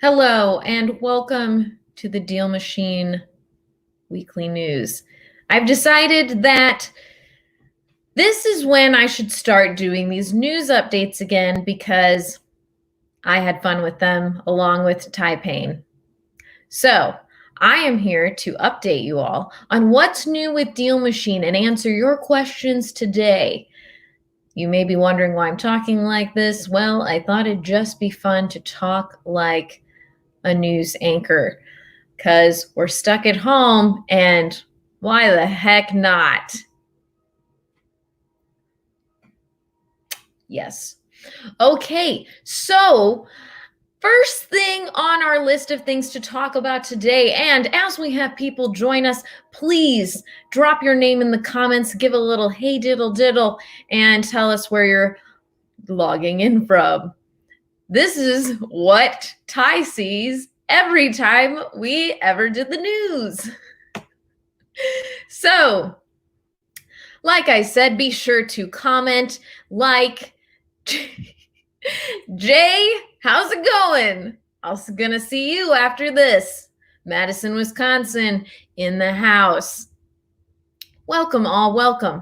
Hello and welcome to the Deal Machine Weekly News. I've decided that this is when I should start doing these news updates again because I had fun with them along with Ty Payne. So I am here to update you all on what's new with Deal Machine and answer your questions today. You may be wondering why I'm talking like this. Well, I thought it'd just be fun to talk like a news anchor because we're stuck at home and why the heck not? Yes. Okay, so first thing on our list of things to talk about today, and as we have people join us, please drop your name in the comments, give a little hey diddle diddle, and tell us where you're logging in from. This is what Ty sees every time we ever did the news. So, like I said, be sure to comment, like. Jay, how's it going? Also gonna see you after this. Madison, Wisconsin, in the house. Welcome, all, welcome.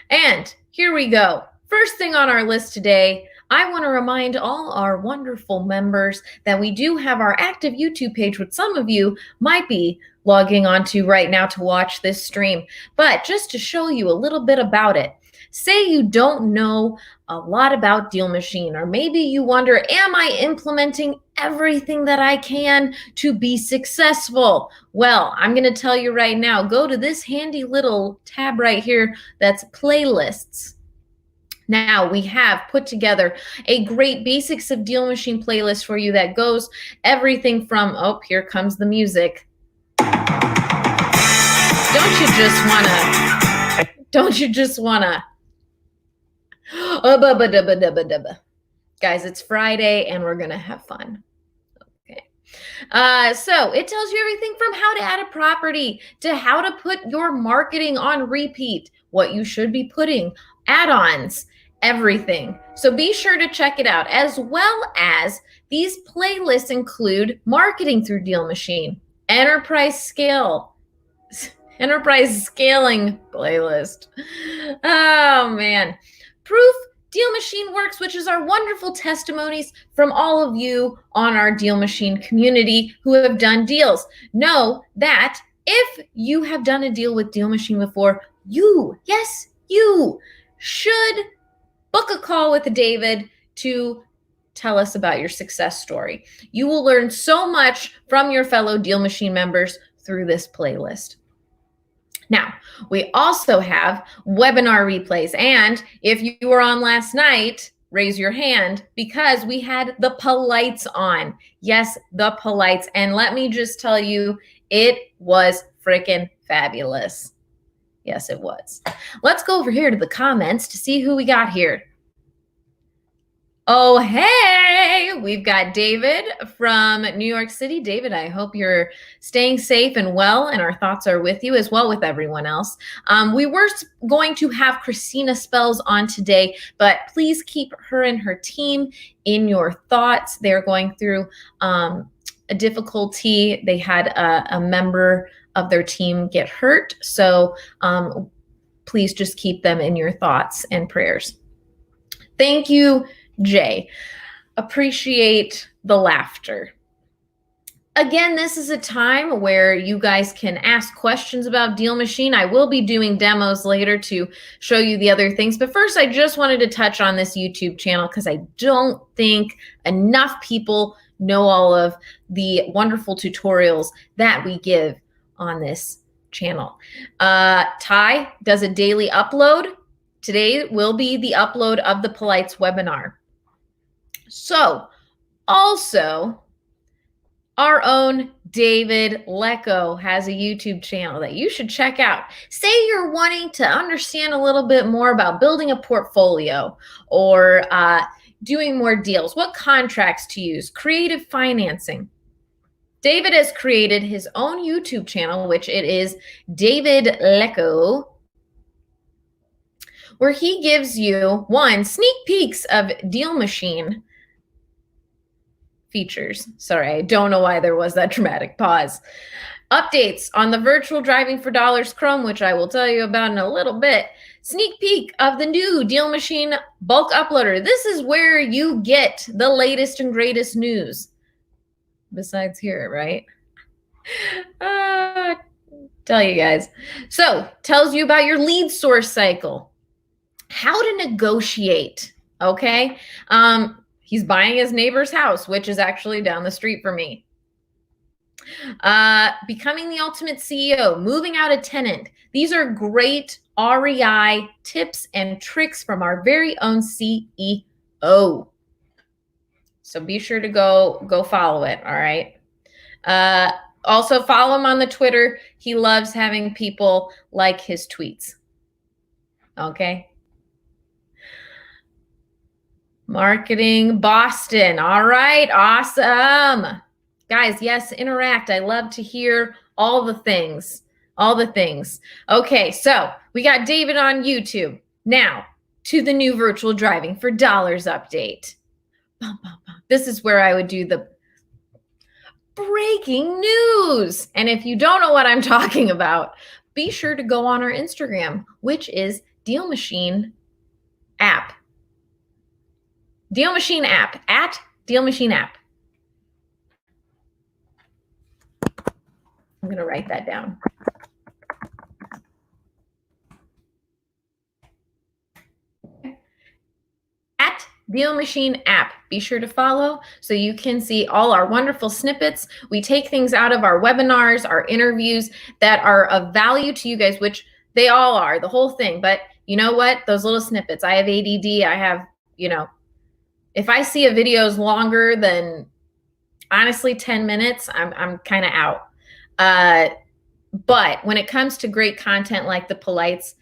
And here we go. First thing on our list today, I want to remind all our wonderful members that we do have our active YouTube page, which some of you might be logging onto right now to watch this stream. But just to show you a little bit about it, say you don't know a lot about Deal Machine, or maybe you wonder, am I implementing everything that I can to be successful? Well, I'm going to tell you right now, go to this handy little tab right here that's playlists. Now, we have put together a great basics of Deal Machine playlist for you that goes everything from, oh, here comes the music. Don't you just wanna, guys, it's Friday and we're gonna have fun. Okay. So it tells you everything from how to add a property to how to put your marketing on repeat, what you should be putting, add-ons, everything. So be sure to check it out, as well as these playlists include marketing through Deal Machine, enterprise scaling playlist. Oh man. Proof Deal Machine works, which is our wonderful testimonies from all of you on our Deal Machine community who have done deals. Know that if you have done a deal with Deal Machine before, you should book a call with David to tell us about your success story. You will learn so much from your fellow Deal Machine members through this playlist. Now, we also have webinar replays. And if you were on last night, raise your hand because we had the Polites on. Yes, the Polites. And let me just tell you, it was freaking fabulous. Yes, it was. Let's go over here to the comments to see who we got here. Oh, hey, we've got David from New York City. David, I hope you're staying safe and well, and our thoughts are with you as well with everyone else. We were going to have Christina Spells on today, but please keep her and her team in your thoughts. They're going through a difficulty. They had a member of their team get hurt, so please just keep them in your thoughts and prayers. Thank you, Jay. Appreciate the laughter. Again, this is a time where you guys can ask questions about Deal Machine. I will be doing demos later to show you the other things. But first, I just wanted to touch on this YouTube channel because I don't think enough people know all of the wonderful tutorials that we give on this channel. Ty does a daily upload. Today will be the upload of the Polites webinar. So, also, our own David Lecco has a YouTube channel that you should check out. Say you're wanting to understand a little bit more about building a portfolio or doing more deals, what contracts to use, creative financing. David has created his own YouTube channel, which it is David Lecco, where he gives you, one, sneak peeks of Deal Machine features. Sorry, I don't know why there was that dramatic pause. Updates on the virtual driving for dollars Chrome, which I will tell you about in a little bit. Sneak peek of the new DealMachine bulk uploader. This is where you get the latest and greatest news. Besides here, right? Tell you guys. So, tells you about your lead source cycle. How to negotiate, okay? He's buying his neighbor's house, which is actually down the street from me. Becoming the ultimate CEO, moving out a tenant. These are great REI tips and tricks from our very own CEO. So be sure to go follow it, all right? Also follow him on the Twitter. He loves having people like his tweets. Okay? Marketing Boston. All right, awesome. Guys, yes, interact. I love to hear all the things. All the things. Okay, so we got David on YouTube. Now, to the new virtual driving for dollars update. This is where I would do the breaking news. And if you don't know what I'm talking about, be sure to go on our Instagram, which is DealMachine app. DealMachine app, at DealMachine app. I'm going to write that down. At DealMachine app. Be sure to follow so you can see all our wonderful snippets. We take things out of our webinars, our interviews that are of value to you guys, which they all are, the whole thing. But you know what? Those little snippets. I have ADD. I have, if I see a video is longer than, honestly, 10 minutes, I'm kind of out. But when it comes to great content like the Polites,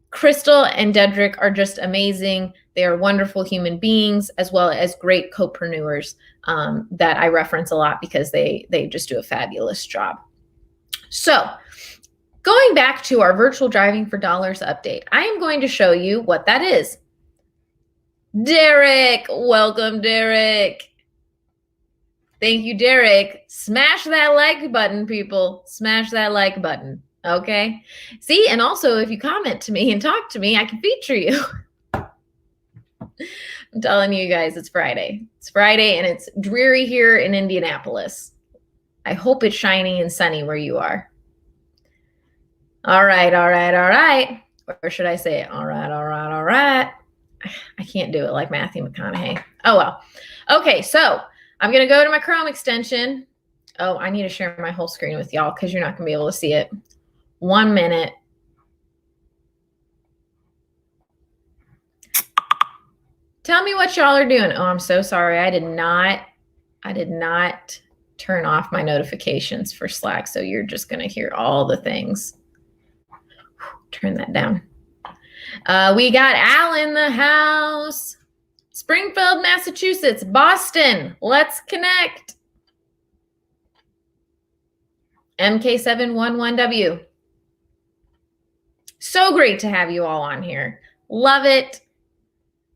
Crystal and Dedrick are just amazing. They are wonderful human beings, as well as great copreneurs that I reference a lot because they just do a fabulous job. So going back to our virtual driving for dollars update, I am going to show you what that is. Derek, welcome, Derek. Thank you, Derek. Smash that like button, people. Smash that like button. Okay. See, and also if you comment to me and talk to me, I can feature you. I'm telling you guys, it's Friday. It's Friday and it's dreary here in Indianapolis. I hope it's shiny and sunny where you are. All right, all right, all right. Or should I say it? All right, all right, all right. I can't do it like Matthew McConaughey. Oh, well. Okay, so I'm going to go to my Chrome extension. Oh, I need to share my whole screen with y'all because you're not going to be able to see it. 1 minute. Tell me what y'all are doing. Oh, I'm so sorry. I did not turn off my notifications for Slack. So you're just going to hear all the things. Turn that down. We got Al in the house. Springfield, Massachusetts, Boston. Let's connect. MK711W. So great to have you all on here. Love it.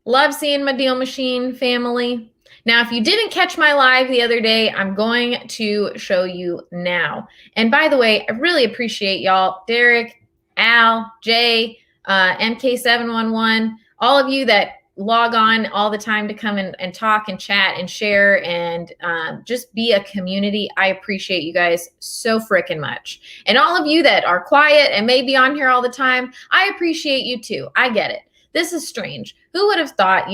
Love seeing my DealMachine family. Now, if you didn't catch my live the other day, I'm going to show you now. And by the way, I really appreciate y'all, Derek, Al, Jay, MK711, all of you that log on all the time to come and talk and chat and share and just be a community. I appreciate you guys so freaking much. And all of you that are quiet and may be on here all the time, I appreciate you too. I get it. This is strange. Who would have thought,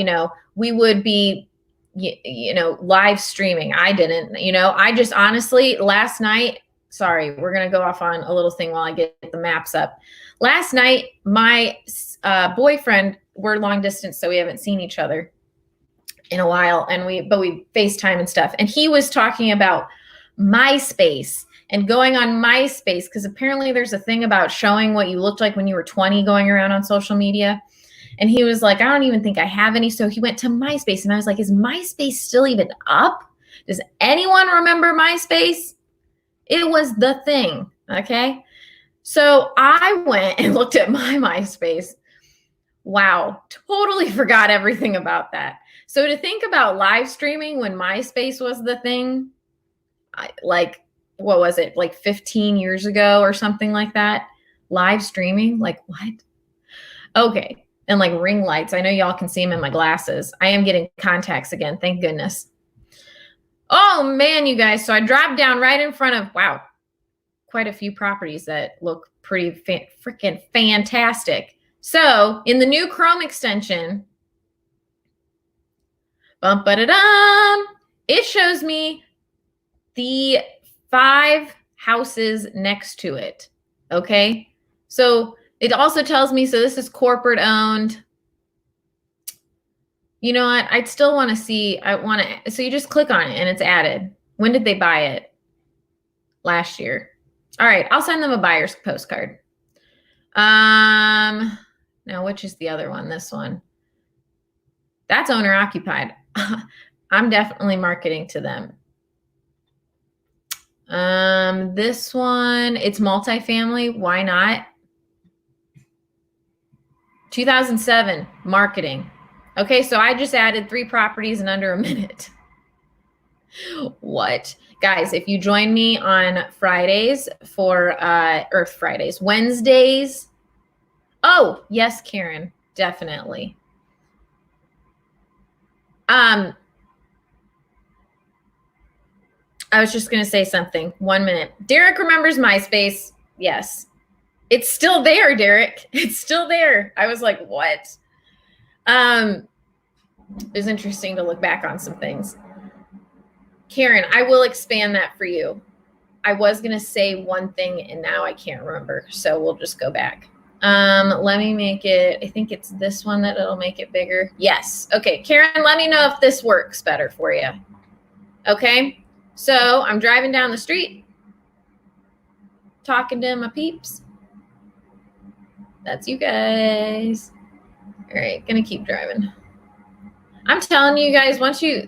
we would be, live streaming? I didn't, I just honestly, last night, sorry, we're going to go off on a little thing while I get the maps up. Last night, my boyfriend, we're long distance, so we haven't seen each other in a while, but we FaceTime and stuff. And he was talking about MySpace and going on MySpace because apparently there's a thing about showing what you looked like when you were 20 going around on social media. And he was like, I don't even think I have any. So he went to MySpace, and I was like, is MySpace still even up? Does anyone remember MySpace? It was the thing, okay? So I went and looked at my MySpace. Wow, totally forgot everything about that. So to think about live streaming when MySpace was the thing, like, what was it, like 15 years ago or something like that? Live streaming? Like, what? Okay. And like ring lights. I know y'all can see them in my glasses. I am getting contacts again. Thank goodness. Oh, man, you guys. So I dropped down right in front of, wow, quite a few properties that look pretty freaking fantastic. So in the new Chrome extension, bum ba da dum, it shows me the 5 houses next to it. Okay. So it also tells me, so this is corporate owned. You know what? I'd still want to see, so you just click on it and it's added. When did they buy it? Last year. All right. I'll send them a buyer's postcard. Now, which is the other one? This one. That's owner occupied. I'm definitely marketing to them. This one, it's multifamily. Why not? 2007, marketing. Okay, so I just added 3 properties in under a minute. What? Guys, if you join me on Fridays for Earth Fridays, Wednesdays. Oh, yes, Karen, definitely. I was just going to say something. 1 minute. Derek remembers MySpace. Yes. It's still there, Derek. It's still there. I was like, what? It was interesting to look back on some things. Karen, I will expand that for you. I was going to say one thing and now I can't remember. So we'll just go back. Let me make it, I think it's this one that it'll make it bigger. Yes. Okay. Karen, let me know if this works better for you. Okay. So I'm driving down the street, talking to my peeps. That's you guys. All right, gonna keep driving. I'm telling you guys, once you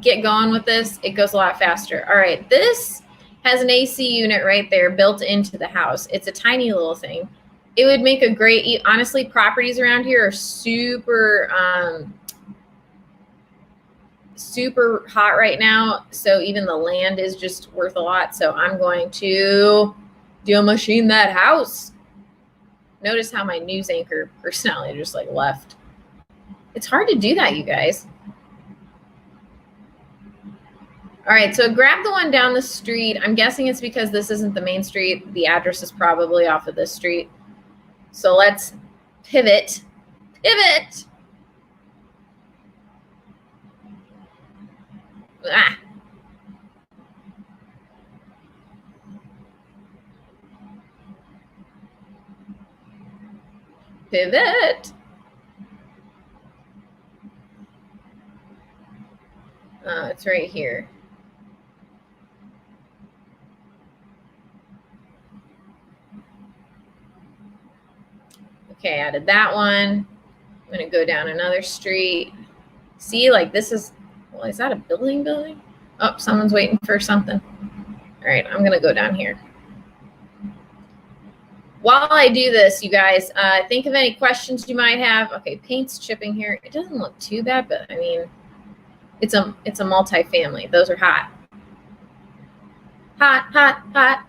get going with this, it goes a lot faster. All right, this has an AC unit right there built into the house. It's a tiny little thing. It would make a great, honestly, properties around here are super hot right now. So even the land is just worth a lot. So I'm going to DealMachine that house. Notice how my news anchor personality just like left. It's hard to do that, you guys. All right, so grab the one down the street. I'm guessing it's because this isn't the main street. The address is probably off of this street. So let's pivot. Pivot. Ah. Pivot. It's right here. Okay, added that one. I'm going to go down another street. See, like this is, well, is that a building? Oh, someone's waiting for something. All right, I'm going to go down here. While I do this, you guys, think of any questions you might have. Okay, paint's chipping here. It doesn't look too bad, but I mean, it's a multi-family. Those are hot. Hot, hot, hot.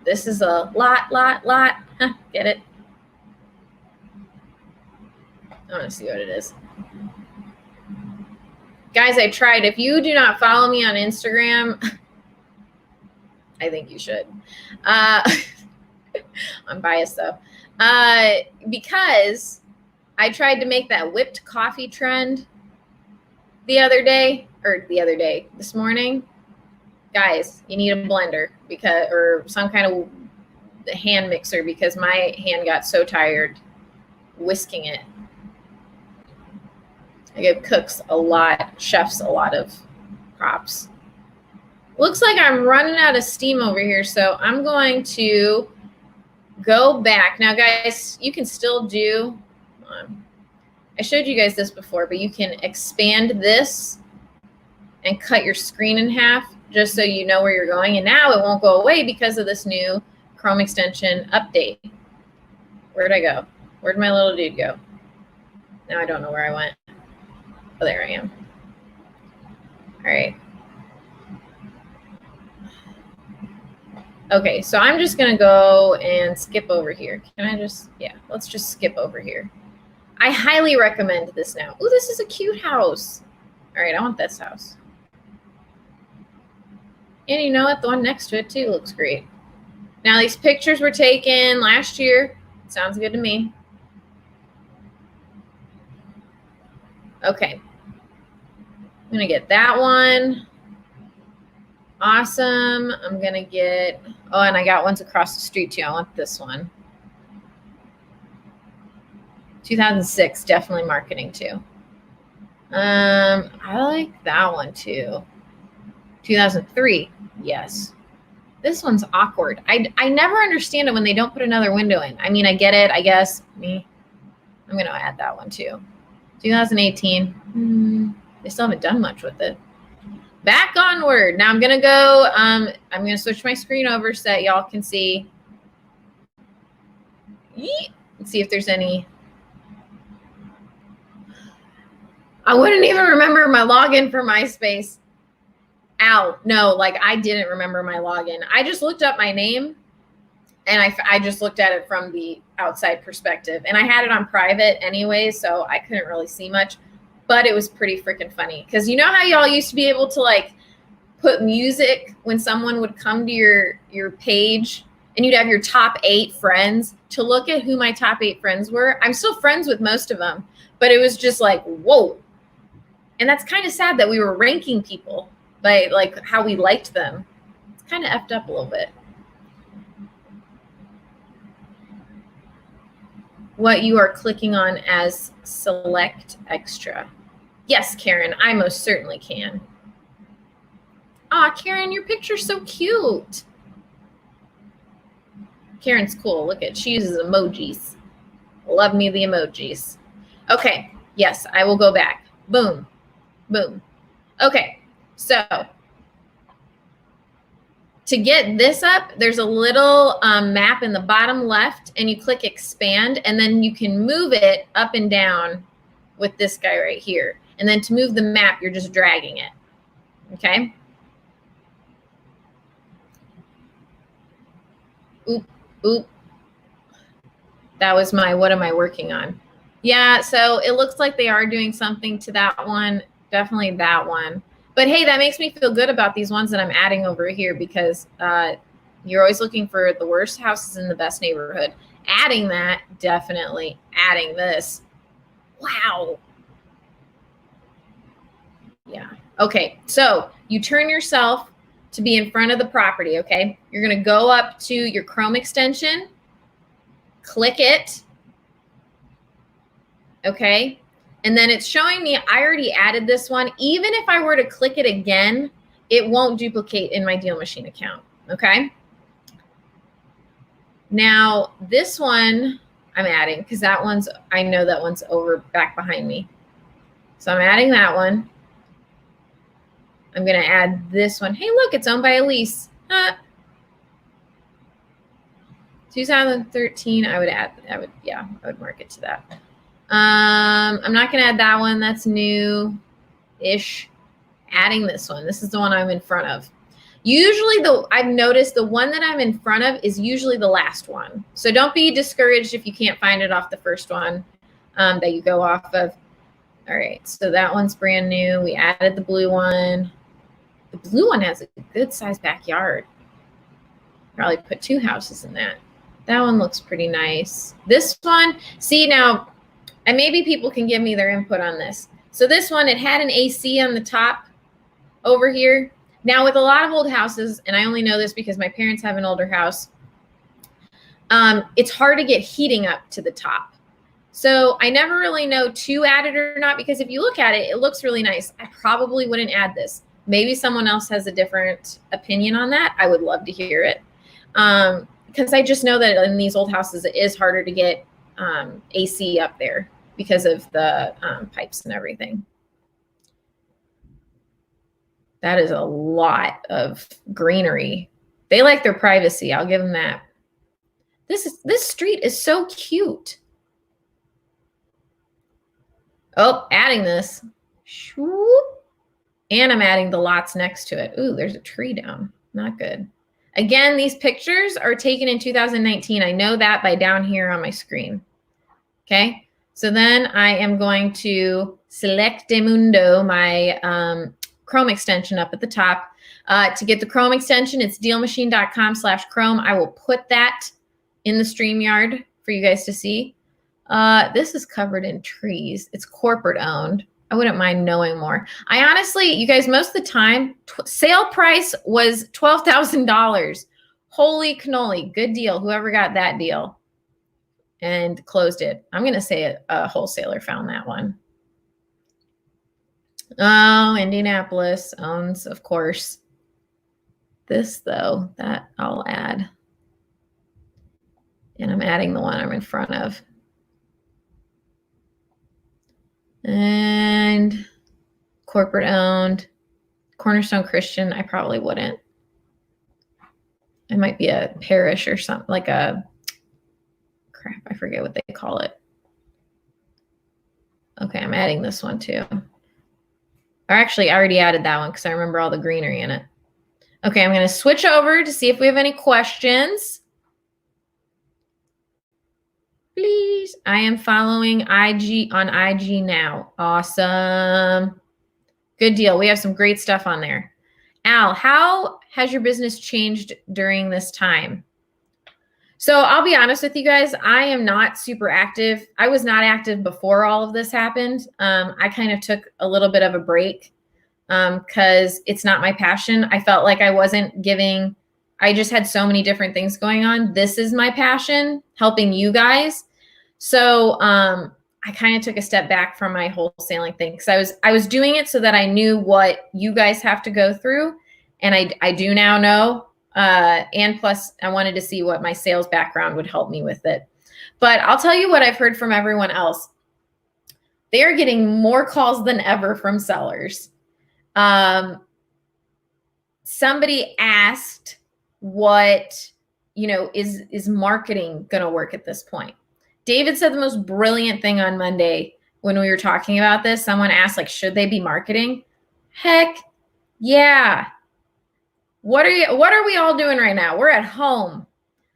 This is a lot. Huh, get it? I want to see what it is. Guys, I tried. If you do not follow me on Instagram, I think you should. I'm biased though. Because I tried to make that whipped coffee trend this morning. Guys, you need a blender or some kind of hand mixer because my hand got so tired whisking it. I give chefs a lot of props. Looks like I'm running out of steam over here, so I'm going to go back. Now, guys, you can still do, I showed you guys this before, but you can expand this and cut your screen in half just so you know where you're going. And now it won't go away because of this new Chrome extension update. Where'd I go? Where'd my little dude go? Now I don't know where I went. Oh, there I am. All right. Okay, so I'm just gonna go and skip over here. Can I just, yeah, let's just skip over here. I highly recommend this now. Oh, this is a cute house. All right, I want this house. And you know what? The one next to it too looks great. Now these pictures were taken last year. Sounds good to me. Okay. I'm gonna get that one. Awesome. I'm gonna get, oh, and I got ones across the street too. I want this one. 2006, definitely marketing too. I like that one too. 2003, yes. This one's awkward. I never understand it when they don't put another window in. I mean, I get it, I guess. I'm gonna add that one too. 2018, they still haven't done much with it. Back onward. Now I'm gonna go, I'm gonna switch my screen over so that y'all can see. Let's see if there's any. I wouldn't even remember my login for MySpace. Ow, no, like I didn't remember my login. I just looked up my name and I just looked at it from the outside perspective, and I had it on private anyway, so I couldn't really see much, but it was pretty freaking funny. Cause you know how y'all used to be able to like put music when someone would come to your page and you'd have your top 8 friends to look at who my top 8 friends were. I'm still friends with most of them, but it was just like, whoa. And that's kind of sad that we were ranking people by like how we liked them. It's kind of effed up a little bit. What you are clicking on as select extra. Yes, Karen, I most certainly can. Aw, Karen, your picture's so cute. Karen's cool. Look at, she uses emojis. Love me the emojis. Okay, yes, I will go back. Boom, boom. Okay, so to get this up, there's a little map in the bottom left, and you click expand, and then you can move it up and down with this guy right here. And then to move the map, you're just dragging it, okay? Oop, oop. That was my, what am I working on? Yeah, so it looks like they are doing something to that one, definitely that one. But hey, that makes me feel good about these ones that I'm adding over here, because you're always looking for the worst houses in the best neighborhood. Adding that, definitely. Adding this. Wow. Yeah. Okay, so you turn yourself to be in front of the property, okay? You're gonna go up to your Chrome extension, click it, okay? And then it's showing me I already added this one. Even if I were to click it again, it won't duplicate in my DealMachine account, okay? Now, this one I'm adding, because that one's, I know that one's over back behind me. So I'm adding that one. I'm gonna add this one. Hey, look, it's owned by Elise. 2013, I would mark it to that. I'm not gonna add that one. That's new-ish. Adding this one. This is the one I'm in front of. Usually I've noticed the one that I'm in front of is usually the last one. So don't be discouraged if you can't find it off the first one that you go off of. All right, so that one's brand new. We added the blue one. The blue one has a good sized backyard. Probably put 2 houses in that. That one looks pretty nice. This one, see now, and maybe people can give me their input on this. So this one, it had an AC on the top over here. Now with a lot of old houses, and I only know this because my parents have an older house, it's hard to get heating up to the top. So I never really know to add it or not, because if you look at it, it looks really nice. I probably wouldn't add this. Maybe someone else has a different opinion on that. I would love to hear it. Because I just know that in these old houses, it is harder to get AC up there because of the pipes and everything. That is a lot of greenery. They like their privacy. I'll give them that. This street is so cute. Oh, adding this. And I'm adding the lots next to it. Ooh, there's a tree down. Not good. Again, these pictures are taken in 2019. I know that by down here on my screen. Okay. So then I am going to select Mundo, my Chrome extension up at the top. To get the Chrome extension, it's DealMachine.com/Chrome. I will put that in the StreamYard for you guys to see. This is covered in trees. It's corporate owned. I wouldn't mind knowing more. I honestly, you guys, most of the time, sale price was $12,000. Holy cannoli, good deal. Whoever got that deal and closed it. I'm going to say a wholesaler found that one. Oh, Indianapolis owns, of course. This, though, that I'll add. And I'm adding the one I'm in front of. And corporate owned, Cornerstone Christian, I probably wouldn't. It might be a parish or something, like a, crap, I forget what they call it. Okay, I'm adding this one too. Or actually, I already added that one because I remember all the greenery in it. Okay, I'm going to switch over to see if we have any questions. Please. I am following IG on IG now. Awesome. Good deal. We have some great stuff on there. Al, how has your business changed during this time? So I'll be honest with you guys. I am not super active. I was not active before all of this happened. I kind of took a little bit of a break because it's not my passion. I felt like I wasn't giving. I just had so many different things going on. This is my passion, helping you guys. So I kind of took a step back from my wholesaling thing because I was doing it so that I knew what you guys have to go through, and I do now know. And plus, I wanted to see what my sales background would help me with it. But I'll tell you what I've heard from everyone else. They are getting more calls than ever from sellers. Somebody asked, what is marketing going to work at this point? David said the most brilliant thing on Monday when we were talking about this. Someone asked, like, should they be marketing? Heck yeah. What are we all doing right now? We're at home.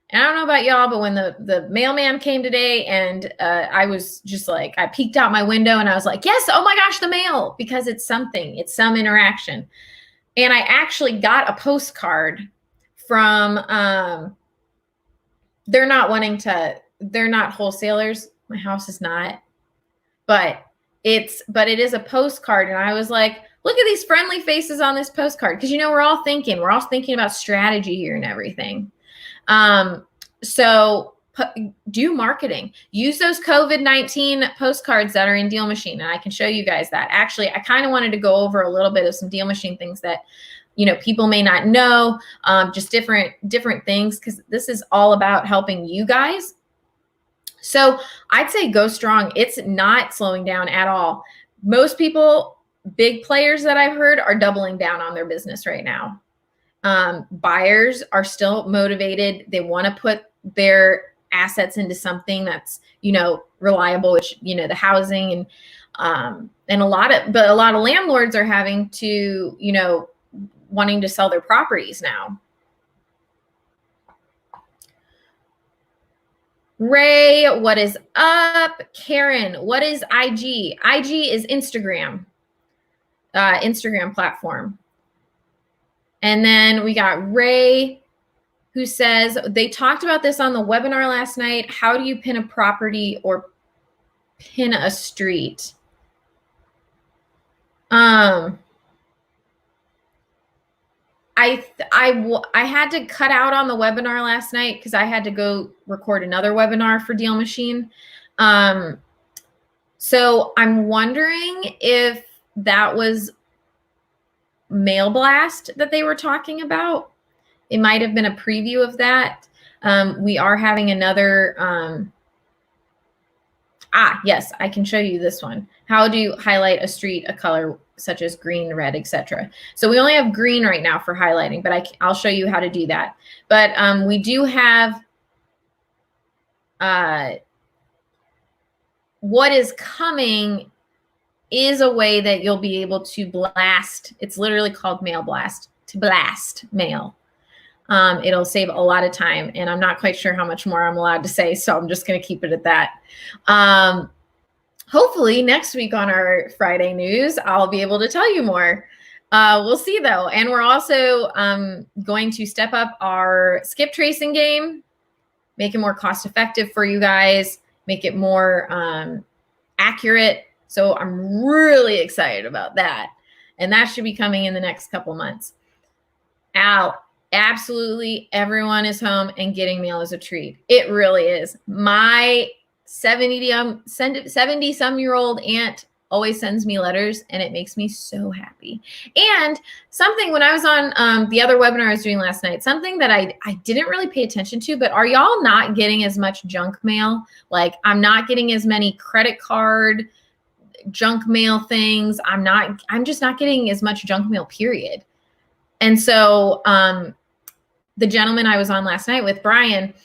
And I don't know about y'all, but when the mailman came today and I was just like, I peeked out my window and I was like, yes, oh my gosh, the mail, because it's something, it's some interaction. And I actually got a postcard from, they're not wholesalers. My house is not, but it is a postcard. And I was like, look at these friendly faces on this postcard. Cause we're all thinking about strategy here and everything. So do marketing, use those COVID-19 postcards that are in DealMachine. And I can show you guys that. Actually, I kind of wanted to go over a little bit of some DealMachine things that, people may not know, just different things. Cause this is all about helping you guys. So I'd say go strong. It's not slowing down at all. Most people, big players that I've heard, are doubling down on their business right now. Buyers are still motivated. They want to put their assets into something that's, reliable, which, the housing and a lot of landlords are having to, wanting to sell their properties now. Ray, what is up? Karen, what is IG? IG is Instagram platform. And then we got Ray, who says they talked about this on the webinar last night. How do you pin a property or pin a street? I had to cut out on the webinar last night because I had to go record another webinar for DealMachine. So I'm wondering if that was Mail Blast that they were talking about. It might have been a preview of that. We are having another. Yes, I can show you this one. How do you highlight a street, a color such as green, red, etc.? So we only have green right now for highlighting, but I'll show you how to do that. But we do have what is coming is a way that you'll be able to blast. It's literally called mail blast, to blast mail. It'll save a lot of time, and I'm not quite sure how much more I'm allowed to say, so I'm just going to keep it at that. Hopefully next week on our Friday news, I'll be able to tell you more. We'll see though. And we're also going to step up our skip tracing game, make it more cost effective for you guys, make it more accurate. So I'm really excited about that. And that should be coming in the next couple months. Absolutely everyone is home and getting mail is a treat. It really is. My 70-some-year-old aunt always sends me letters, and it makes me so happy. And something, when I was on the other webinar I was doing last night, something that I didn't really pay attention to, but are y'all not getting as much junk mail? Like, I'm not getting as many credit card junk mail things. I'm just not getting as much junk mail, period. And so the gentleman I was on last night with, Brian,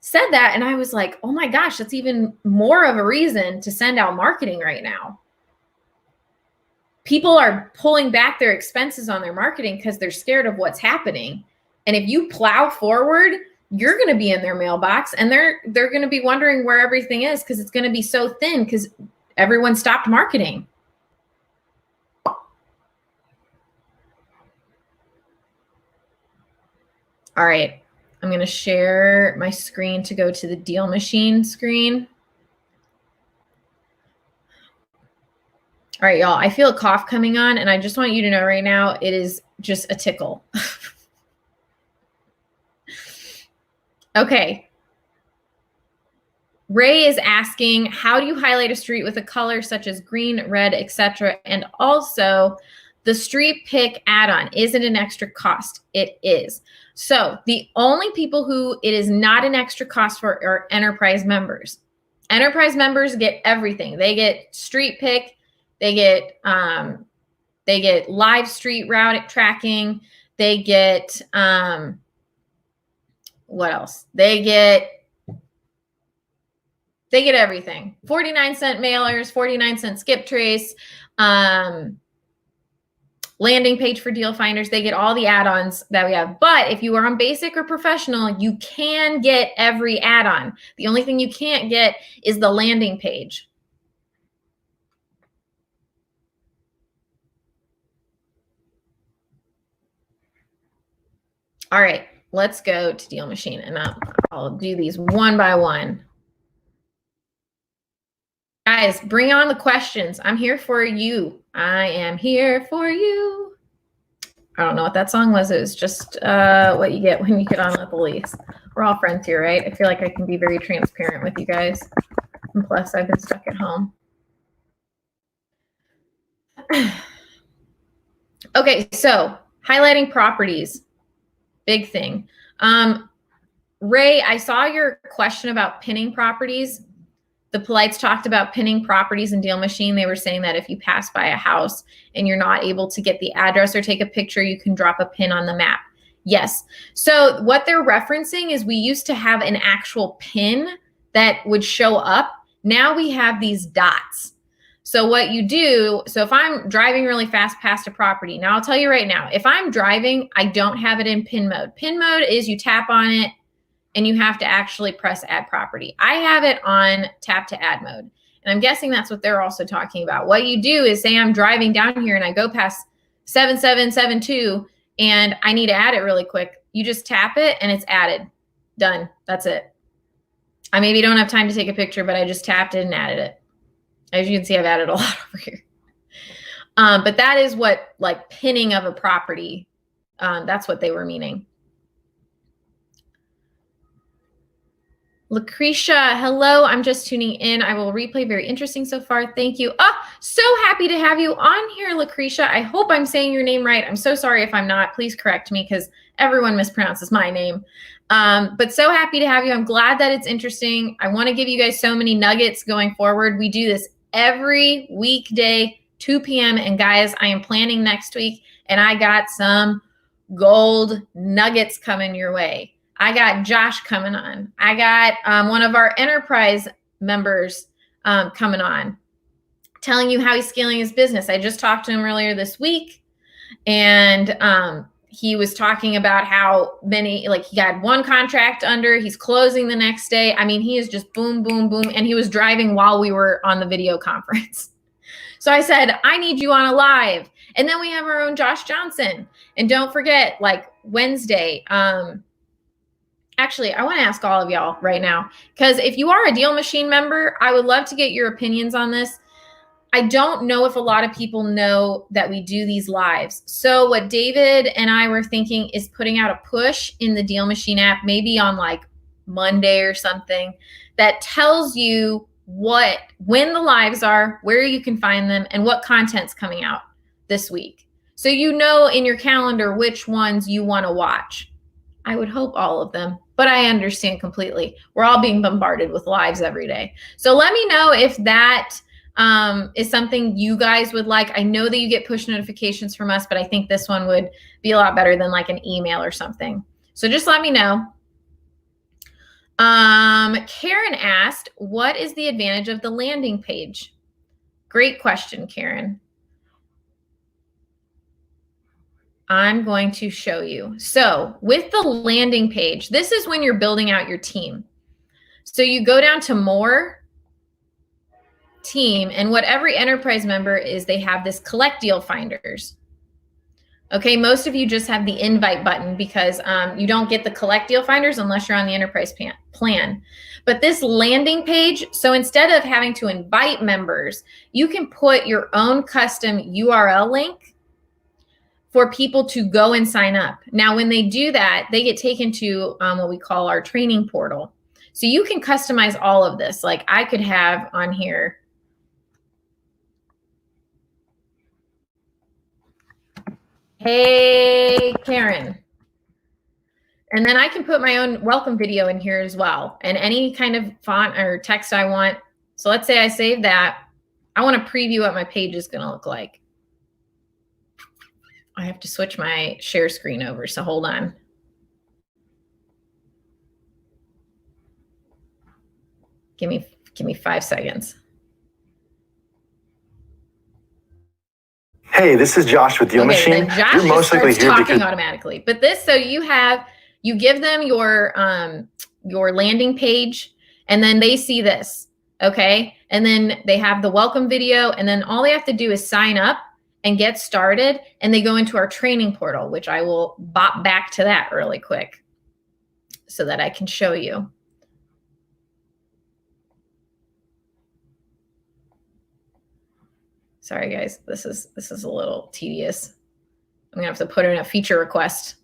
said that, and I was like, oh my gosh, that's even more of a reason to send out marketing right now. People are pulling back their expenses on their marketing because they're scared of what's happening. And if you plow forward, you're going to be in their mailbox, and they're going to be wondering where everything is, because it's going to be so thin because everyone stopped marketing. All right. I'm going to share my screen to go to the DealMachine screen. All right, y'all, I feel a cough coming on, and I just want you to know right now, it is just a tickle. Okay. Ray is asking, how do you highlight a street with a color such as green, red, etc.? And also, the street pick add-on, is it an extra cost? It is. So the only people who it is not an extra cost for are enterprise members. Enterprise members get everything. They get street pick, they get live street route tracking, they get what else? They get everything. 49-cent mailers, 49-cent skip trace, landing page for deal finders. They get all the add-ons that we have. But if you are on basic or professional, you can get every add-on. The only thing you can't get is the landing page. All right, let's go to DealMachine, and I'll do these one by one. Guys, bring on the questions. I'm here for you. I am here for you. I don't know what that song was. It was just what you get when you get on with the lease. We're all friends here, right? I feel like I can be very transparent with you guys. And plus, I've been stuck at home. Okay, so highlighting properties. Big thing. Ray, I saw your question about pinning properties. The Polites talked about pinning properties in DealMachine. They were saying that if you pass by a house and you're not able to get the address or take a picture, you can drop a pin on the map. Yes. So what they're referencing is we used to have an actual pin that would show up. Now we have these dots. So what you do, so if I'm driving really fast past a property, now I'll tell you right now, if I'm driving, I don't have it in pin mode. Pin mode is you tap on it and you have to actually press add property. I have it on tap to add mode. And I'm guessing that's what they're also talking about. What you do is, say I'm driving down here and I go past 7772 and I need to add it really quick. You just tap it and it's added. Done. That's it. I maybe don't have time to take a picture, but I just tapped it and added it. As you can see, I've added a lot over here. But that is what, like, pinning of a property, that's what they were meaning. Lucretia, hello. I'm just tuning in. I will replay. Very interesting so far. Thank you. Oh, so happy to have you on here, Lucretia. I hope I'm saying your name right. I'm so sorry if I'm not. Please correct me, because everyone mispronounces my name. But so happy to have you. I'm glad that it's interesting. I want to give you guys so many nuggets going forward. We do this every weekday, 2 p.m. And guys, I am planning next week, and I got some gold nuggets coming your way. I got Josh coming on. I got one of our enterprise members coming on, telling you how he's scaling his business. I just talked to him earlier this week, and he was talking about how many, like he got one contract under, he's closing the next day. I mean, he is just boom, boom, boom. And he was driving while we were on the video conference. So I said, I need you on a live. And then we have our own Josh Johnson. And don't forget, like Wednesday, actually, I want to ask all of y'all right now, because if you are a DealMachine member, I would love to get your opinions on this. I don't know if a lot of people know that we do these lives. So what David and I were thinking is putting out a push in the DealMachine app, maybe on like Monday or something, that tells you when the lives are, where you can find them, and what content's coming out this week. So you know in your calendar which ones you want to watch. I would hope all of them, but I understand completely. We're all being bombarded with lives every day. So let me know if that is something you guys would like. I know that you get push notifications from us, but I think this one would be a lot better than like an email or something. So just let me know. Karen asked, what is the advantage of the landing page? Great question, Karen. I'm going to show you. So with the landing page, this is when you're building out your team. So you go down to more, team, and what every enterprise member is, they have this collect deal finders. Okay, most of you just have the invite button because you don't get the collect deal finders unless you're on the enterprise plan. But this landing page, so instead of having to invite members, you can put your own custom URL link for people to go and sign up. Now, when they do that, they get taken to what we call our training portal. So you can customize all of this. Like I could have on here, hey, Karen. And then I can put my own welcome video in here as well, and any kind of font or text I want. So let's say I save that. I want to preview what my page is going to look like. I have to switch my share screen over, so hold on. Give me 5 seconds. Hey, this is Josh with DealMachine. Okay, Josh just starts talking automatically. But this, so you give them your landing page, and then they see this, okay? And then they have the welcome video, and then all they have to do is sign up and get started, and they go into our training portal, which I will bop back to that really quick so that I can show you. Sorry, guys, this is a little tedious. I'm gonna have to put in a feature request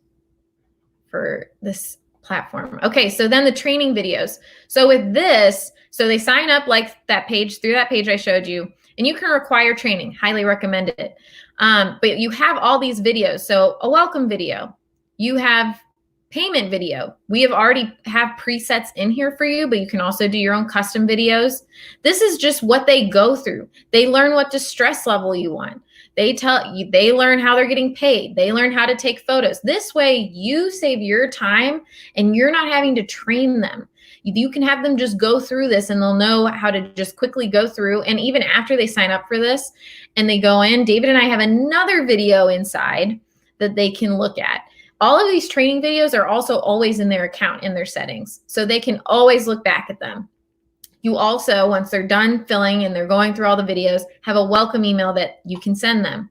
for this platform. Okay, so then the training videos. So with this, so they sign up like that page, through that page I showed you, and you can require training, highly recommend it. But you have all these videos. So a welcome video, you have payment video. We already have presets in here for you, but you can also do your own custom videos. This is just what they go through. They learn what distress level you want. They learn how they're getting paid. They learn how to take photos. This way you save your time and you're not having to train them. You can have them just go through this and they'll know how to just quickly go through. And even after they sign up for this and they go in, David and I have another video inside that they can look at. All of these training videos are also always in their account, in their settings, so they can always look back at them. You also, once they're done filling and they're going through all the videos, have a welcome email that you can send them.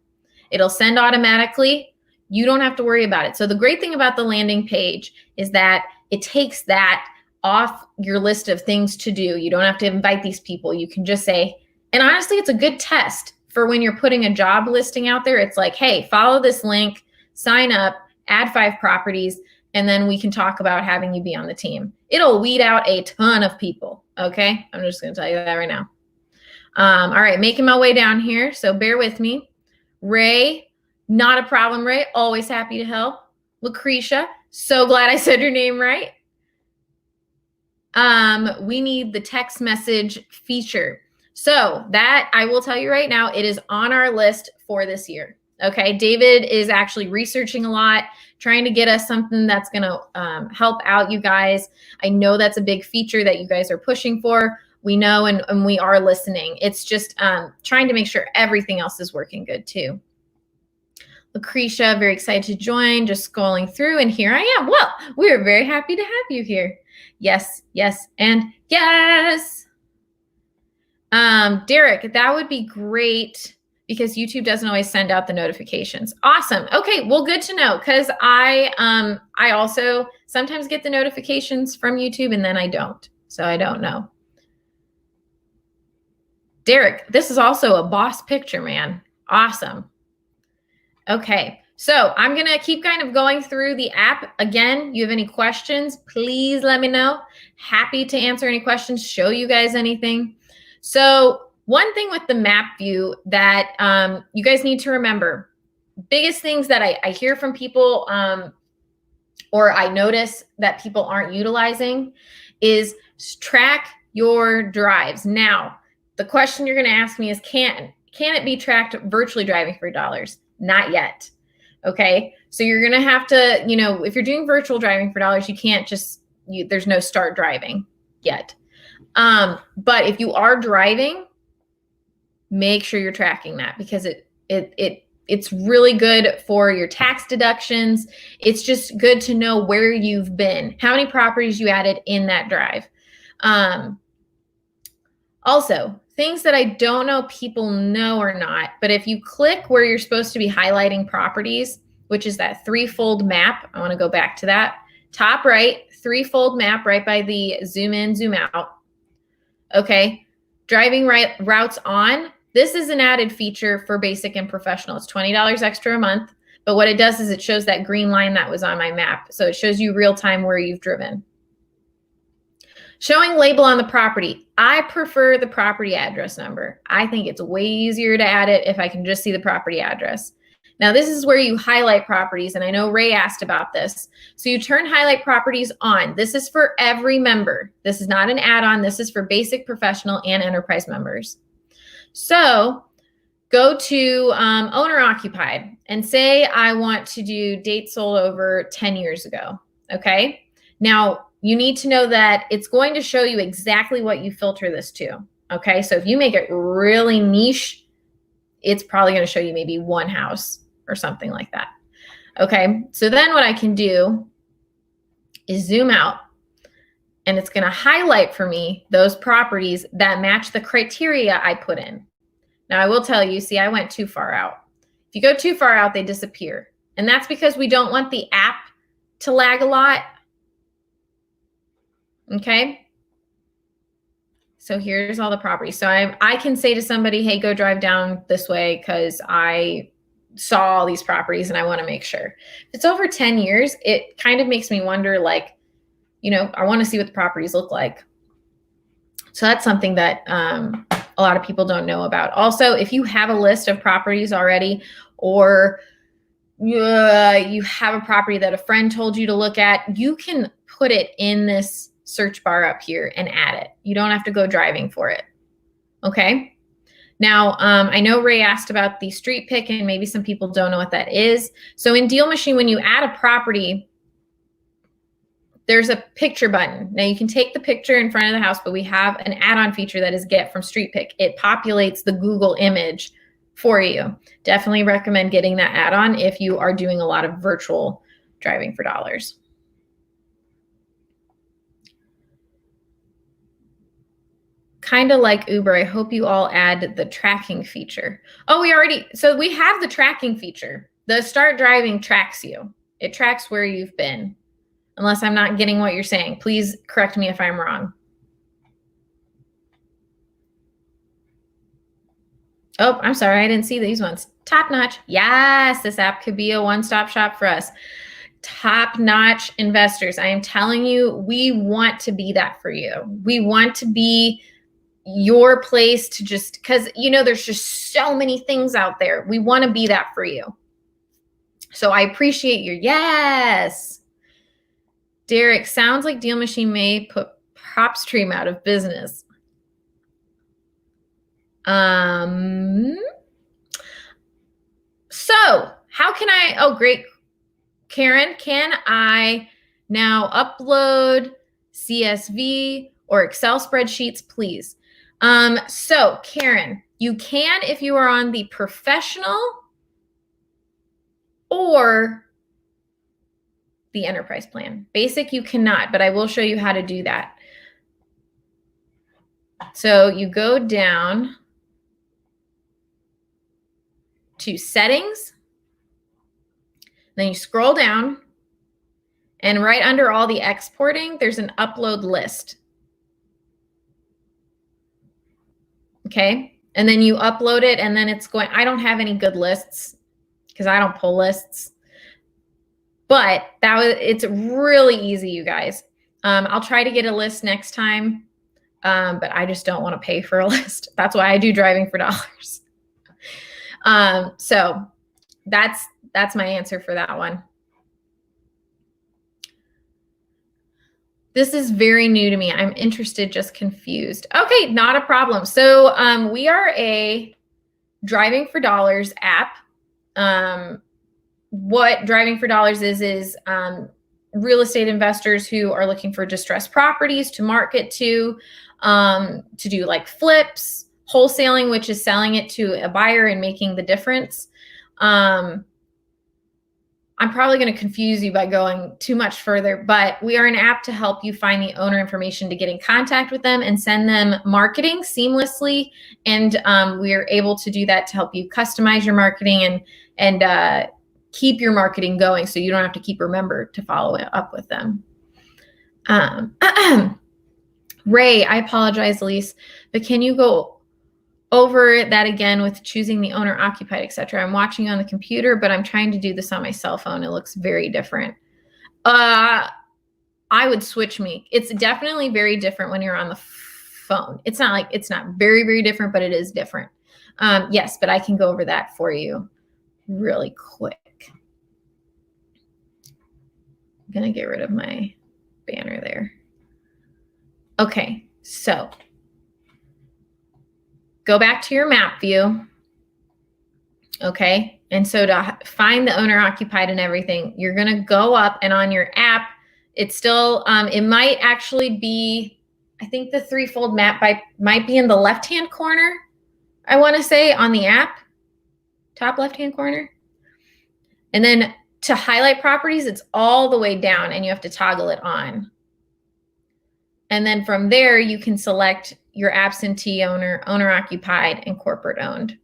It'll send automatically. You don't have to worry about it. So the great thing about the landing page is that it takes that off your list of things to do. You don't have to invite these people. You can just say, and honestly, it's a good test for when you're putting a job listing out there. It's like, hey, follow this link, sign up, add 5 properties, and then we can talk about having you be on the team. It'll weed out a ton of people, okay? I'm just gonna tell you that right now. All right, making my way down here, so bear with me. Ray, not a problem, Ray, always happy to help. Lucretia, so glad I said your name right. We need the text message feature. So that, I will tell you right now, it is on our list for this year. Okay, David is actually researching a lot, trying to get us something that's going to help out you guys. I know that's a big feature that you guys are pushing for. We know and we are listening. It's just trying to make sure everything else is working good too. Lucretia, very excited to join, just scrolling through, and here I am. Well, we are very happy to have you here. Yes, yes, and yes. Derek, that would be great because YouTube doesn't always send out the notifications. Awesome. Okay, well, good to know because I also sometimes get the notifications from YouTube and then I don't. So I don't know. Derek, this is also a boss picture, man. Awesome. Okay, so I'm going to keep kind of going through the app. Again, you have any questions, please let me know. Happy to answer any questions, show you guys anything. So one thing with the map view that you guys need to remember, biggest things that I hear from people or I notice that people aren't utilizing is track your drives. Now, the question you're going to ask me is, can it be tracked virtually driving for dollars? Not yet. Okay. So you're going to have to, if you're doing virtual driving for dollars, you can't just, there's no start driving yet. But if you are driving, make sure you're tracking that because it's really good for your tax deductions. It's just good to know where you've been, how many properties you added in that drive. Also, things that I don't know people know or not, but if you click where you're supposed to be highlighting properties, which is that threefold map, I want to go back to that. Top right, threefold map right by the zoom in, zoom out. Okay, driving routes on. This is an added feature for basic and professional. It's $20 extra a month, but what it does is it shows that green line that was on my map. So it shows you real time where you've driven. Showing label on the property. I prefer the property address number. I think it's way easier to add it if I can just see the property address. Now, this is where you highlight properties, and I know Ray asked about this. So you turn highlight properties on. This is for every member. This is not an add-on. This is for basic, professional, and enterprise members. So go to owner occupied and say I want to do date sold over 10 years ago. Okay. Now, you need to know that it's going to show you exactly what you filter this to. Okay. So if you make it really niche, it's probably going to show you maybe one house or something like that. Okay. So then what I can do is zoom out and it's going to highlight for me those properties that match the criteria I put in. Now I will tell you, see, I went too far out. If you go too far out, they disappear. And that's because we don't want the app to lag a lot. Okay. So here's all the properties. So I can say to somebody, hey, go drive down this way because I saw all these properties and I want to make sure. If it's over 10 years, it kind of makes me wonder, like, I want to see what the properties look like. So that's something that a lot of people don't know about. Also, if you have a list of properties already, or you have a property that a friend told you to look at, you can put it in this search bar up here and add it. You don't have to go driving for it. Okay. Now, I know Ray asked about the street pick and maybe some people don't know what that is. So in DealMachine, when you add a property, there's a picture button. Now you can take the picture in front of the house, but we have an add-on feature that is Get from Street Pick. It populates the Google image for you. Definitely recommend getting that add-on if you are doing a lot of virtual driving for dollars. Kind of like Uber, I hope you all add the tracking feature. Oh, so we have the tracking feature. The start driving tracks you. It tracks where you've been. Unless I'm not getting what you're saying. Please correct me if I'm wrong. Oh, I'm sorry. I didn't see these ones. Top notch. Yes, this app could be a one-stop shop for us. Top-notch investors. I am telling you, we want to be that for you. We want to be your place to just, because, there's just so many things out there. We want to be that for you. So I appreciate your yes. Derek, sounds like DealMachine may put PropStream out of business. So can I, oh, great. Karen, can I now upload CSV or Excel spreadsheets, please? So Karen, you can if you are on the professional or the enterprise plan. Basic, you cannot, but I will show you how to do that. So you go down to settings, then you scroll down, and right under all the exporting, there's an upload list. Okay, and then you upload it, and then it's going, I don't have any good lists because I don't pull lists, but it's really easy, you guys. I'll try to get a list next time, but I just don't want to pay for a list. That's why I do driving for dollars. So that's my answer for that one. This is very new to me. I'm interested, just confused. Okay, not a problem. So we are a Driving for Dollars app. What Driving for Dollars is real estate investors who are looking for distressed properties to market to do like flips, wholesaling, which is selling it to a buyer and making the difference. I'm probably going to confuse you by going too much further, but we are an app to help you find the owner information to get in contact with them and send them marketing seamlessly. And we are able to do that to help you customize your marketing and keep your marketing going so you don't have to keep remember to follow up with them. Ray, I apologize, Elise, but can you go over that again with choosing the owner occupied, etc.? I'm watching on the computer, but I'm trying to do this on my cell phone. It looks very different. I would switch me. It's definitely very different when you're on the phone. It's not very, very different, but it is different. Yes, but I can go over that for you really quick. I'm going to get rid of my banner there. Okay, so go back to your map view. Okay, and so to find the owner occupied and everything, you're going to go up, and on your app, it's still, it might actually be, I think the threefold map might be in the left-hand corner, I want to say, on the app, top left-hand corner. And then to highlight properties, it's all the way down, and you have to toggle it on. And then from there, you can select your absentee owner, owner occupied, and corporate owned.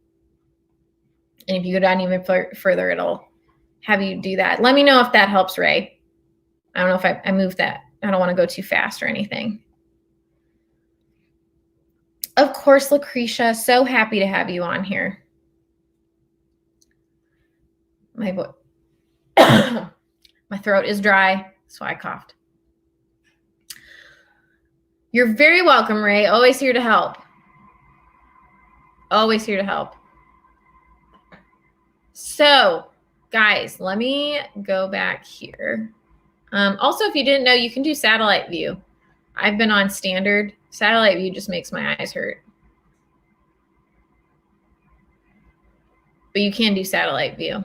And if you go down even further, it'll have you do that. Let me know if that helps, Ray. I don't know if I moved that. I don't want to go too fast or anything. Of course, Lucretia, so happy to have you on here. My throat is dry, so I coughed. You're very welcome, Ray. Always here to help. Always here to help. So, guys, let me go back here. Also, if you didn't know, you can do satellite view. I've been on standard. Satellite view just makes my eyes hurt. But you can do satellite view.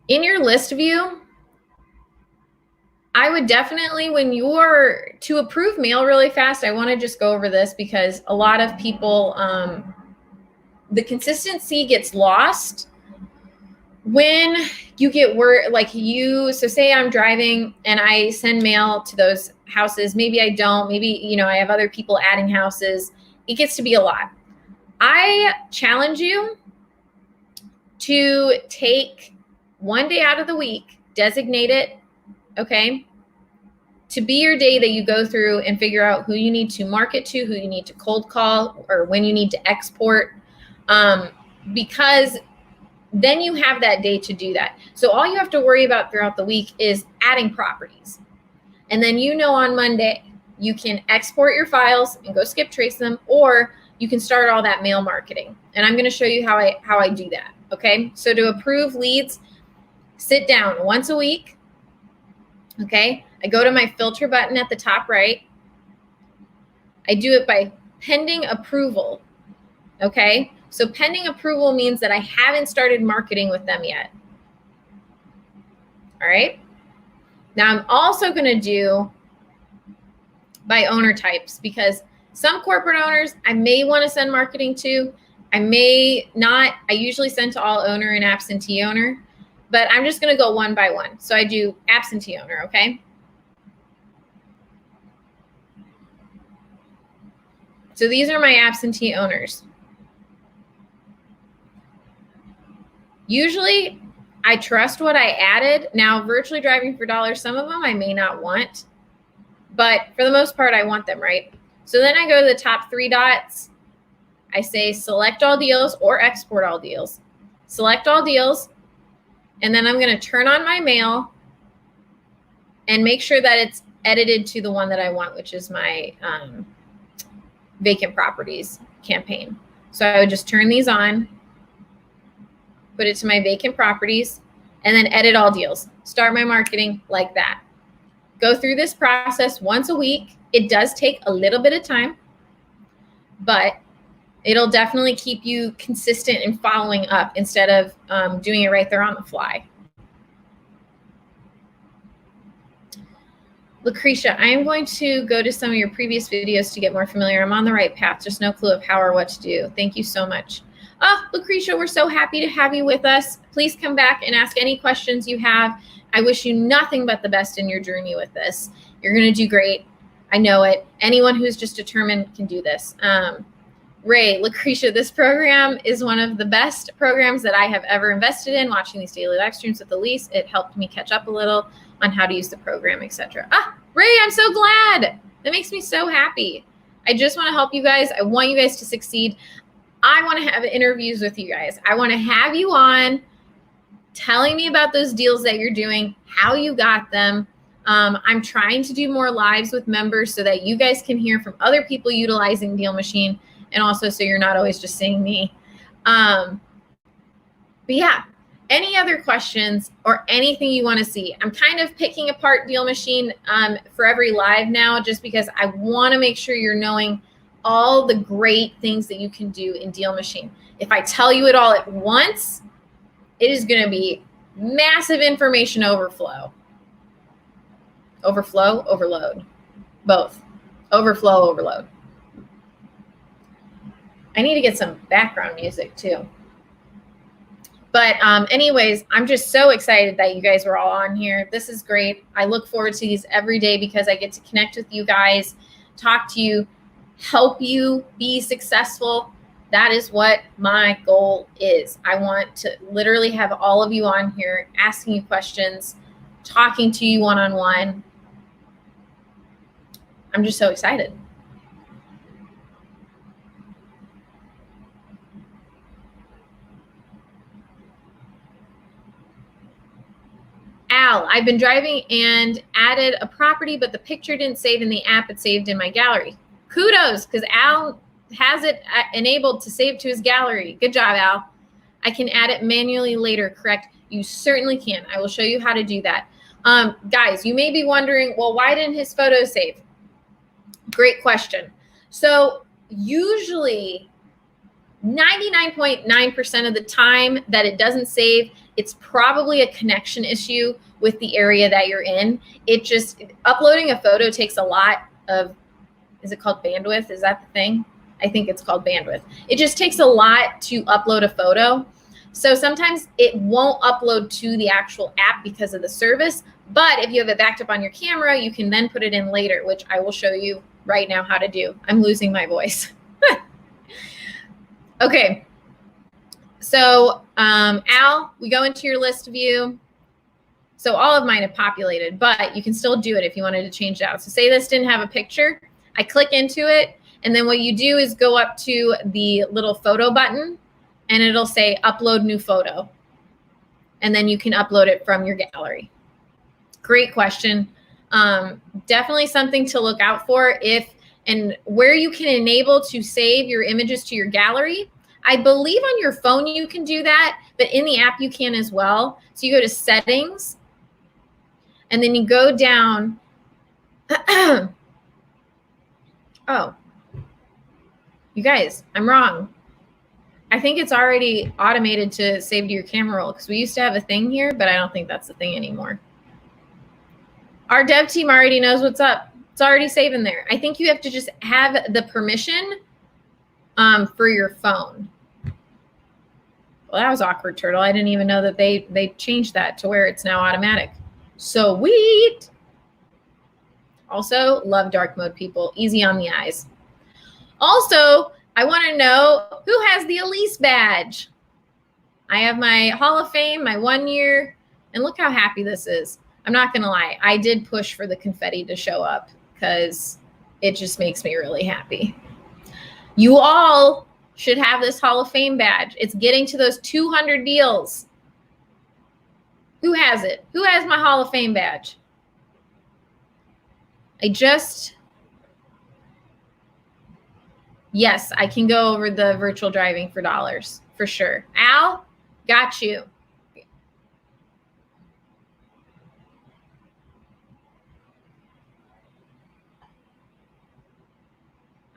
In your list view, I would definitely, when you're to approve mail really fast, I want to just go over this because a lot of people, the consistency gets lost when you get word, so say I'm driving and I send mail to those houses. Maybe I don't, maybe, I have other people adding houses. It gets to be a lot. I challenge you to take one day out of the week, designate it, okay, to be your day that you go through and figure out who you need to market to, who you need to cold call, or when you need to export, because then you have that day to do that. So all you have to worry about throughout the week is adding properties. And then on Monday, you can export your files and go skip trace them, or you can start all that mail marketing. And I'm going to show you how I do that, okay? So to approve leads, sit down once a week, okay? I go to my filter button at the top right. I do it by pending approval, okay? So pending approval means that I haven't started marketing with them yet. All right. Now I'm also going to do by owner types, because some corporate owners I may want to send marketing to. I may not. I usually send to all owner and absentee owner, but I'm just going to go one by one. So I do absentee owner, okay? So these are my absentee owners. Usually I trust what I added. Now, virtually driving for dollars, some of them I may not want, but for the most part, I want them, right? So then I go to the top 3 dots. I say select all deals or export all deals. Select all deals, and then I'm going to turn on my mail and make sure that it's edited to the one that I want, which is my vacant properties campaign. So I would just turn these on, put it to my vacant properties, and then edit all deals. Start my marketing like that. Go through this process once a week. It does take a little bit of time, but it'll definitely keep you consistent in following up instead of doing it right there on the fly. Lucretia, I am going to go to some of your previous videos to get more familiar. I'm on the right path, just no clue of how or what to do. Thank you so much. Oh, Lucretia, we're so happy to have you with us. Please come back and ask any questions you have. I wish you nothing but the best in your journey with this. You're going to do great. I know it. Anyone who's just determined can do this. Ray, Lucretia, this program is one of the best programs that I have ever invested in. Watching these daily live streams with Elise, it helped me catch up a little on how to use the program, etc. Ray, I'm so glad. That makes me so happy. I just want to help you guys. I want you guys to succeed. I want to have interviews with you guys. I want to have you on telling me about those deals that you're doing, how you got them. I'm trying to do more lives with members so that you guys can hear from other people utilizing DealMachine, and also so you're not always just seeing me. But yeah, any other questions or anything you want to see? I'm kind of picking apart DealMachine for every live now, just because I want to make sure you're knowing all the great things that you can do in DealMachine. If I tell you it all at once, it is going to be massive information overflow. Overflow, overload, both. Overflow, overload. I need to get some background music too. But anyways, I'm just so excited that you guys were all on here. This is great. I look forward to these every day because I get to connect with you guys, talk to you, help you be successful. That is what my goal is. I want to literally have all of you on here asking you questions, talking to you one-on-one. I'm just so excited. Al, I've been driving and added a property, but the picture didn't save in the app. It saved in my gallery. Kudos, because Al has it enabled to save to his gallery. Good job, Al. I can add it manually later, correct? You certainly can. I will show you how to do that. Guys, you may be wondering, well, why didn't his photo save? Great question. So usually 99.9% of the time that it doesn't save, it's probably a connection issue with the area that you're in. It just, uploading a photo takes a lot of, is it called bandwidth? Is that the thing? I think it's called bandwidth. It just takes a lot to upload a photo. So sometimes it won't upload to the actual app because of the service. But if you have it backed up on your camera, you can then put it in later, which I will show you right now how to do. I'm losing my voice. Okay. So Al, we go into your list view. So all of mine have populated, but you can still do it if you wanted to change it out. So say this didn't have a picture. I click into it. And then what you do is go up to the little photo button and it'll say upload new photo. And then you can upload it from your gallery. Great question. Definitely something to look out for and where you can enable to save your images to your gallery. I believe on your phone you can do that, but in the app you can as well. So you go to settings and then you go down. Oh, you guys, I'm wrong. I think it's already automated to save to your camera roll because we used to have a thing here, but I don't think that's the thing anymore. Our dev team already knows what's up. It's already saving there. I think you have to just have the permission for your phone. Well, that was awkward, Turtle. I didn't even know that they changed that to where it's now automatic. Sweet. Also, love dark mode people. Easy on the eyes. Also, I want to know who has the Elise badge. I have my Hall of Fame, my 1 year, and look how happy this is. I'm not going to lie. I did push for the confetti to show up because it just makes me really happy. You all should have this Hall of Fame badge. It's getting to those 200 deals. Who has it? Who has my Hall of Fame badge? Yes, I can go over the virtual driving for dollars for sure. Al, got you.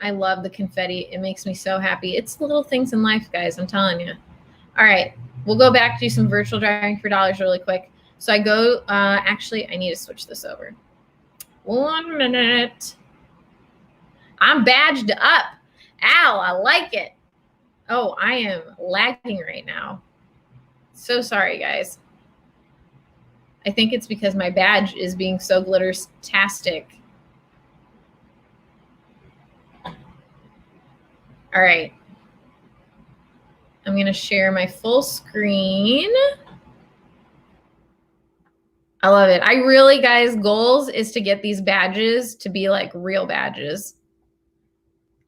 I love the confetti. It makes me so happy. It's the little things in life, guys. I'm telling you. All right. We'll go back to some virtual driving for dollars really quick. So I go, actually, I need to switch this over. 1 minute. I'm badged up. Al, I like it. Oh, I am lagging right now. So sorry, guys. I think it's because my badge is being so glitter-tastic. All right. I'm going to share my full screen. I love it. I really, guys, goals is to get these badges to be like real badges.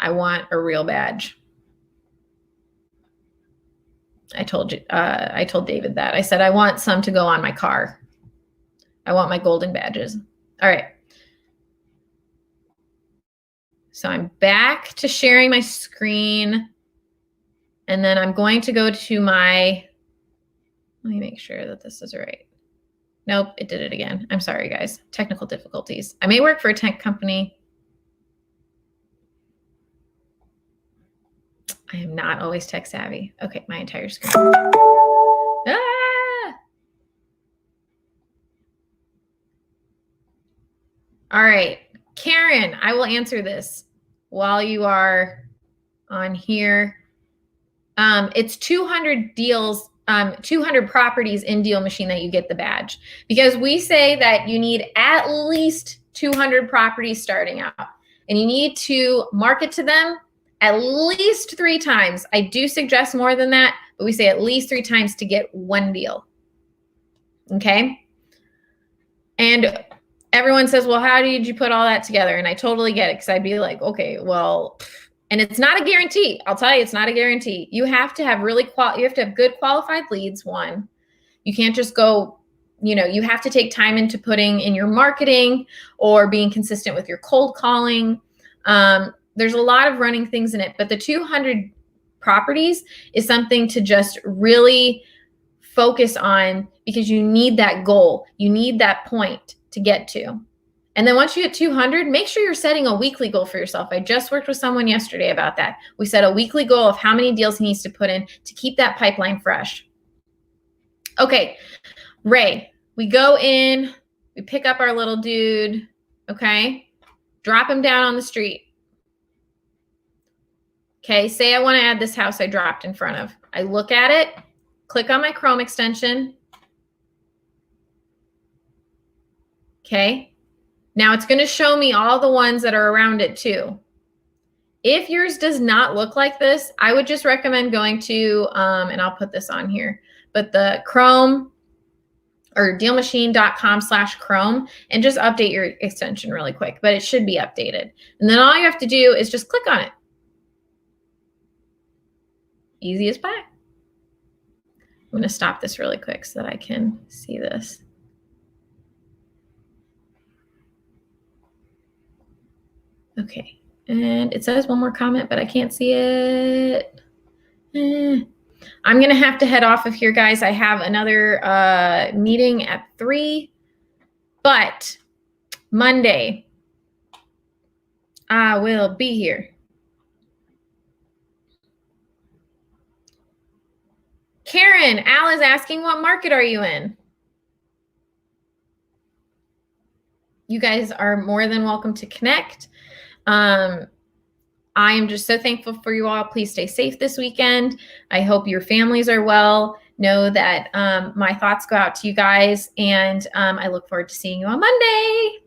I want a real badge. I told David that. I said, I want some to go on my car. I want my golden badges. All right. So I'm back to sharing my screen. And then I'm going to go to my, let me make sure that this is right. Nope, it did it again. I'm sorry, guys. Technical difficulties. I may work for a tech company. I am not always tech savvy. Okay, my entire screen. Ah! All right, Karen, I will answer this while you are on here. It's 200 deals, 200 properties in DealMachine that you get the badge, because we say that you need at least 200 properties starting out, and you need to market to them at least 3 times. I do suggest more than that, but we say at least 3 times to get 1 deal. Okay. And everyone says, well, how did you put all that together? And I totally get it, because I'd be like, okay, well, and it's not a guarantee. I'll tell you, it's not a guarantee. You have to have you have to have good qualified leads. One, you can't just go, you have to take time into putting in your marketing or being consistent with your cold calling. There's a lot of running things in it, but the 200 properties is something to just really focus on, because you need that goal. You need that point to get to. And then once you hit 200, make sure you're setting a weekly goal for yourself. I just worked with someone yesterday about that. We set a weekly goal of how many deals he needs to put in to keep that pipeline fresh. Okay, Ray, we go in, we pick up our little dude, okay? Drop him down on the street. Okay, say I want to add this house I dropped in front of. I look at it, click on my Chrome extension. Okay. Now it's going to show me all the ones that are around it too. If yours does not look like this, I would just recommend going to, and I'll put this on here, but the Chrome or DealMachine.com/Chrome, and just update your extension really quick, but it should be updated. And then all you have to do is just click on it. Easy as pie. I'm going to stop this really quick so that I can see this. Okay, and it says one more comment, but I can't see it. I'm going to have to head off of here, guys. I have another meeting at 3, but Monday I will be here. Aaron, Al is asking, what market are you in? You guys are more than welcome to connect. I am just so thankful for you all. Please stay safe this weekend. I hope your families are well. Know that my thoughts go out to you guys, and I look forward to seeing you on Monday.